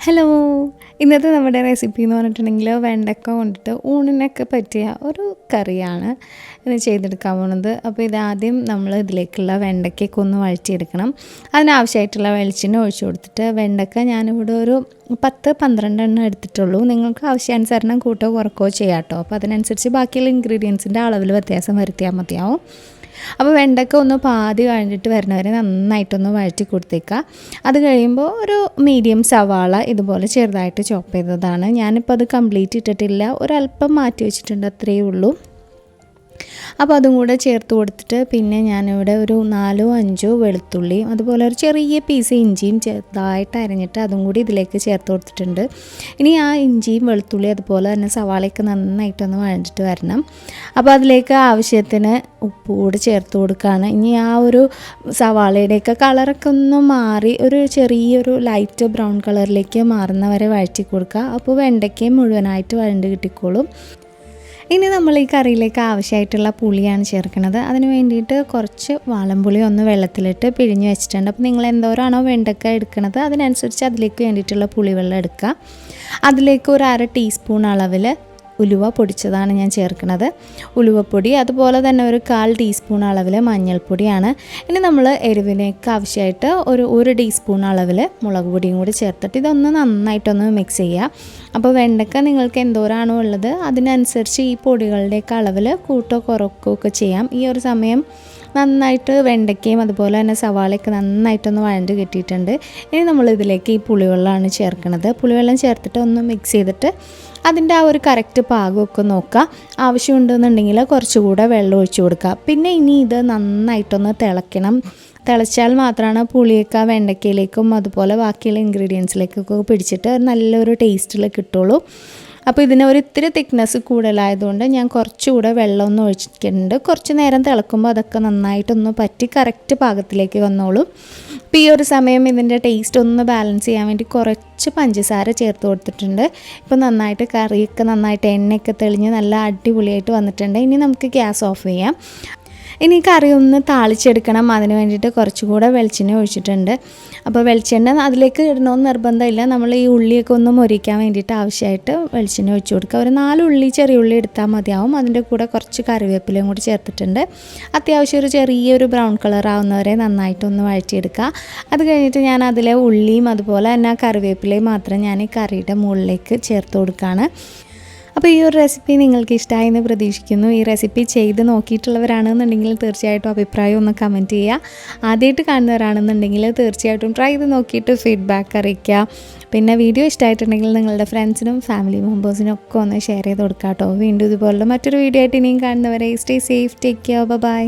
Hello, ഇന്നത്തെ നമ്മുടെ recipe എന്ന് പറഞ്ഞിട്ടുണ്ടെങ്കിൽ വെണ്ടക്ക കൊണ്ടിട്ട് ഊണിനൊക്കെ പറ്റിയ ഒരു കറിയാണ് ഇത് ചെയ്തെടുക്കാൻ പോകുന്നത്. അപ്പോൾ ഇതാദ്യം നമ്മൾ ഇതിലേക്കുള്ള വെണ്ടയ്ക്കൊക്കെ ഒന്ന് വഴറ്റിയെടുക്കണം. അതിനാവശ്യമായിട്ടുള്ള വെളിച്ചെണ്ണ ഒഴിച്ചു കൊടുത്തിട്ട് വെണ്ടക്ക ഞാനിവിടെ ഒരു 10-12 എണ്ണം എടുത്തിട്ടുള്ളൂ. നിങ്ങൾക്ക് ആവശ്യാനുസരണം കൂട്ടോ കുറക്കോ ചെയ്യാം കേട്ടോ. അപ്പോൾ അതിനനുസരിച്ച് ബാക്കിയുള്ള ഇൻഗ്രീഡിയൻസിൻ്റെ അളവിൽ വ്യത്യാസം വരുത്തിയാൽ മതിയാവും. അപ്പോൾ വെണ്ടയ്ക്ക ഒന്ന് പാതി കഴിഞ്ഞിട്ട് വരുന്നവരെ നന്നായിട്ടൊന്ന് വഴറ്റി കൊടുത്തേക്കുക. അത് കഴിയുമ്പോൾ ഒരു മീഡിയം സവാള ഇതുപോലെ ചെറുതായിട്ട് ചോപ്പ് ചെയ്തതാണ്. ഞാനിപ്പോൾ അത് കംപ്ലീറ്റ് ഇട്ടിട്ടില്ല, ഒരല്പം മാറ്റി വെച്ചിട്ടുണ്ട്, അത്രയേ ഉള്ളൂ. അപ്പോൾ അതും കൂടെ ചേർത്ത് കൊടുത്തിട്ട് പിന്നെ ഞാനിവിടെ ഒരു 4-5 വെളുത്തുള്ളിയും അതുപോലെ ഒരു ചെറിയ പീസ് ഇഞ്ചിയും ചെറുതായിട്ട് അരിഞ്ഞിട്ട് അതും കൂടി ഇതിലേക്ക് ചേർത്ത് കൊടുത്തിട്ടുണ്ട്. ഇനി ആ ഇഞ്ചിയും വെളുത്തുള്ളി അതുപോലെ തന്നെ സവാളയൊക്കെ നന്നായിട്ടൊന്ന് വഴഞ്ഞിട്ട് വരണം. അപ്പോൾ അതിലേക്ക് ആവശ്യത്തിന് ഉപ്പ് കൂടി ചേർത്ത് കൊടുക്കുകയാണ്. ഇനി ആ ഒരു സവാളയുടെയൊക്കെ കളറൊക്കെ ഒന്ന് മാറി ഒരു ചെറിയൊരു ലൈറ്റ് ബ്രൗൺ കളറിലേക്ക് മാറുന്നവരെ വഴറ്റി കൊടുക്കുക. അപ്പോൾ വെണ്ടയ്ക്കയും മുഴുവനായിട്ട് വഴണ്ട് കിട്ടിക്കോളും. ഇനി നമ്മൾ ഈ കറിയിലേക്ക് ആവശ്യമായിട്ടുള്ള പുളിയാണ് ചേർക്കുന്നത്. അതിന് വേണ്ടിയിട്ട് കുറച്ച് വാളംപുളി ഒന്ന് വെള്ളത്തിലിട്ട് പിഴിഞ്ഞ് വെച്ചിട്ടുണ്ട്. അപ്പോൾ നിങ്ങൾ എന്തോരാണോ വെണ്ടക്ക എടുക്കുന്നത് അതിനനുസരിച്ച് അതിലേക്ക് വേണ്ടിയിട്ടുള്ള പുളിവെള്ളം എടുക്കുക. അതിലേക്ക് ഒരു 1/2 ടീസ്പൂൺ അളവിൽ ഉലുവ പൊടിച്ചതാണ് ഞാൻ ചേർക്കുന്നത്. ഉലുവപ്പൊടി അതുപോലെ തന്നെ ഒരു 1/4 ടീസ്പൂൺ അളവിൽ മഞ്ഞൾപ്പൊടിയാണ്. ഇനി നമ്മൾ എരിവിനേക്ക് ആവശ്യമായിട്ട് ഒരു 1 ടീസ്പൂൺ അളവിൽ മുളക് പൊടിയും കൂടി ചേർത്തിട്ട് ഇതൊന്ന് നന്നായിട്ടൊന്ന് മിക്സ് ചെയ്യുക. അപ്പോൾ വെണ്ടക്ക നിങ്ങൾക്ക് എന്തോരാണോ ഉള്ളത് അതിനനുസരിച്ച് ഈ പൊടികളുടെയൊക്കെ അളവിൽ കൂട്ടോ കുറക്കുകയൊക്കെ ചെയ്യാം. ഈ ഒരു സമയം നന്നായിട്ട് വെണ്ടയ്ക്കയും അതുപോലെ തന്നെ സവാളയൊക്കെ നന്നായിട്ടൊന്ന് വഴണ്ട് കിട്ടിയിട്ടുണ്ട്. ഇനി നമ്മളിതിലേക്ക് ഈ പുളിവെള്ളമാണ് ചേർക്കുന്നത്. പുളിവെള്ളം ചേർത്തിട്ട് ഒന്ന് മിക്സ് ചെയ്തിട്ട് അതിൻ്റെ ആ ഒരു കറക്റ്റ് പാകമൊക്കെ നോക്കുക. ആവശ്യമുണ്ടെന്നുണ്ടെങ്കിൽ കുറച്ചുകൂടെ വെള്ളം ഒഴിച്ചു കൊടുക്കുക. പിന്നെ ഇനി ഇത് നന്നായിട്ടൊന്ന് തിളയ്ക്കണം. തിളച്ചാൽ മാത്രമാണ് പുളിയൊക്കെ വെണ്ടയ്ക്കയിലേക്കും അതുപോലെ ബാക്കിയുള്ള ഇൻഗ്രീഡിയൻസിലേക്കൊക്കെ പിടിച്ചിട്ട് നല്ലൊരു ടേസ്റ്റിൽ കിട്ടുള്ളൂ. അപ്പോൾ ഇതിന് ഒരു ഇത്തിരി തിക്നെസ് കൂടുതലായതുകൊണ്ട് ഞാൻ കുറച്ചുകൂടെ വെള്ളമൊന്നും ഒഴിച്ചിട്ടുണ്ട്. കുറച്ച് നേരം തിളക്കുമ്പോൾ അതൊക്കെ നന്നായിട്ടൊന്ന് പറ്റി കറക്റ്റ് പാകത്തിലേക്ക് വന്നോളും. അപ്പോൾ ഈ ഒരു സമയം ഇതിൻ്റെ ടേസ്റ്റ് ഒന്ന് ബാലൻസ് ചെയ്യാൻ വേണ്ടി കുറച്ച് പഞ്ചസാര ചേർത്ത് കൊടുത്തിട്ടുണ്ട്. ഇപ്പോൾ നന്നായിട്ട് കറിയൊക്കെ നന്നായിട്ട് എണ്ണയൊക്കെ തെളിഞ്ഞ് നല്ല അടിപൊളിയായിട്ട് വന്നിട്ടുണ്ട്. ഇനി നമുക്ക് ഗ്യാസ് ഓഫ് ചെയ്യാം. ഇനി കറി ഒന്ന് താളിച്ചെടുക്കണം. അതിന് വേണ്ടിയിട്ട് കുറച്ചുകൂടെ വെളിച്ചെണ്ണ ഒഴിച്ചിട്ടുണ്ട്. അപ്പോൾ വെളിച്ചെണ്ണ അതിലേക്ക് ഇടണമെന്ന് നിർബന്ധമില്ല. നമ്മൾ ഈ ഉള്ളിയൊക്കെ ഒന്ന് മൊരിക്കാൻ വേണ്ടിയിട്ട് ആവശ്യമായിട്ട് വെളിച്ചെണ്ണ ഒഴിച്ച് കൊടുക്കുക. ഒരു 4 ഉള്ളി ചെറിയ ഉള്ളി എടുത്താൽ മതിയാവും. അതിൻ്റെ കൂടെ കുറച്ച് കറിവേപ്പിലയും കൂടി ചേർത്തിട്ടുണ്ട്. അത്യാവശ്യം ഒരു ചെറിയൊരു ബ്രൗൺ കളർ ആവുന്നവരെ നന്നായിട്ടൊന്ന് വഴറ്റിയെടുക്കുക. അത് കഴിഞ്ഞിട്ട് ഞാൻ അതിലെ ഉള്ളിയും അതുപോലെ തന്നെ കറിവേപ്പിലയും മാത്രം ഞാൻ ഈ കറിയുടെ മുകളിലേക്ക് ചേർത്ത് കൊടുക്കുകയാണ്. അപ്പോൾ ഈ ഒരു റെസിപ്പി നിങ്ങൾക്ക് ഇഷ്ടമായി എന്ന് പ്രതീക്ഷിക്കുന്നു. ഈ റെസിപ്പി ചെയ്ത് നോക്കിയിട്ടുള്ളവരാണെന്നുണ്ടെങ്കിൽ തീർച്ചയായിട്ടും അഭിപ്രായം ഒന്ന് കമൻറ്റ് ചെയ്യുക. ആദ്യമായിട്ട് കാണുന്നവരാണെന്നുണ്ടെങ്കിൽ തീർച്ചയായിട്ടും ട്രൈ ചെയ്ത് നോക്കിയിട്ട് ഫീഡ്ബാക്ക് അറിയിക്കുക. പിന്നെ വീഡിയോ ഇഷ്ടമായിട്ടുണ്ടെങ്കിൽ നിങ്ങളുടെ ഫ്രണ്ട്സിനും ഫാമിലി മെമ്പേഴ്സിനും ഒക്കെ ഒന്ന് ഷെയർ ചെയ്ത് കൊടുക്കാം കേട്ടോ. വീണ്ടും ഇതുപോലുള്ള മറ്റൊരു വീഡിയോ ആയിട്ട് ഇനിയും കാണുന്നവരെ stay safe, take care, by.